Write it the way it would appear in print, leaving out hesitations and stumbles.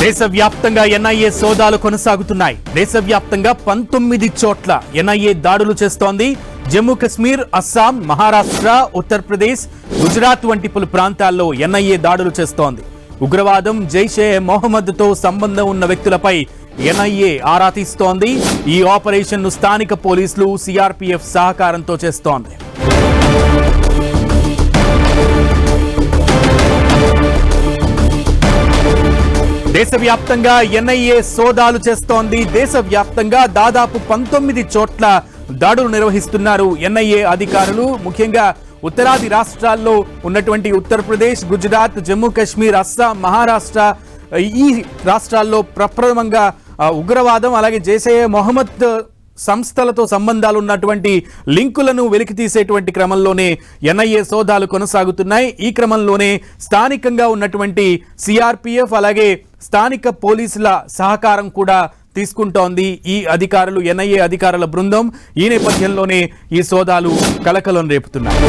దేశవ్యాప్తంగా ఎన్ఐఏ సోదాలు కొనసాగుతున్నాయి. దేశవ్యాప్తంగా 19 చోట్ల ఎన్ఐఏ దాడులు చేస్తోంది. జమ్మూ కశ్మీర్, అస్సాం, మహారాష్ట్ర, ఉత్తరప్రదేశ్, గుజరాత్ వంటి పలు ప్రాంతాల్లో ఎన్ఐఏ దాడులు చేస్తోంది. ఉగ్రవాదం, జైషే మొహమ్మద్తో సంబంధం ఉన్న వ్యక్తులపై ఎన్ఐఏ ఆరా తీస్తోంది. ఈ ఆపరేషన్ ను స్థానిక పోలీసులు, సిఆర్పీఎఫ్ సహకారంతో చేస్తోంది. దేశవ్యాప్తంగా ఎన్ఐఏ సోదాలు చేస్తోంది. దేశవ్యాప్తంగా దాదాపు 19 చోట్ల దాడులు నిర్వహిస్తున్నారు ఎన్ఐఏ అధికారులు. ముఖ్యంగా ఉత్తరాది రాష్ట్రాల్లో ఉన్నటువంటి ఉత్తరప్రదేశ్, గుజరాత్, జమ్మూ కాశ్మీర్, అస్సాం, మహారాష్ట్ర ఈ రాష్ట్రాల్లో ప్రప్రథమంగా ఉగ్రవాదం అలాగే జైషే మొహమ్మద్ సంస్థలతో సంబంధాలు ఉన్నటువంటి లింకులను వెలికి తీసేటువంటి క్రమంలోనే ఎన్ఐఏ సోదాలు కొనసాగుతున్నాయి. ఈ క్రమంలోనే స్థానికంగా ఉన్నటువంటి సిఆర్పీఎఫ్ అలాగే స్థానిక పోలీసుల సహకారం కూడా తీసుకుంటోంది ఈ అధికారులు, ఎన్ఐఏ అధికారుల బృందం. ఈ నేపథ్యంలోనే ఈ సోదాలు కలకలం రేపుతున్నాయి.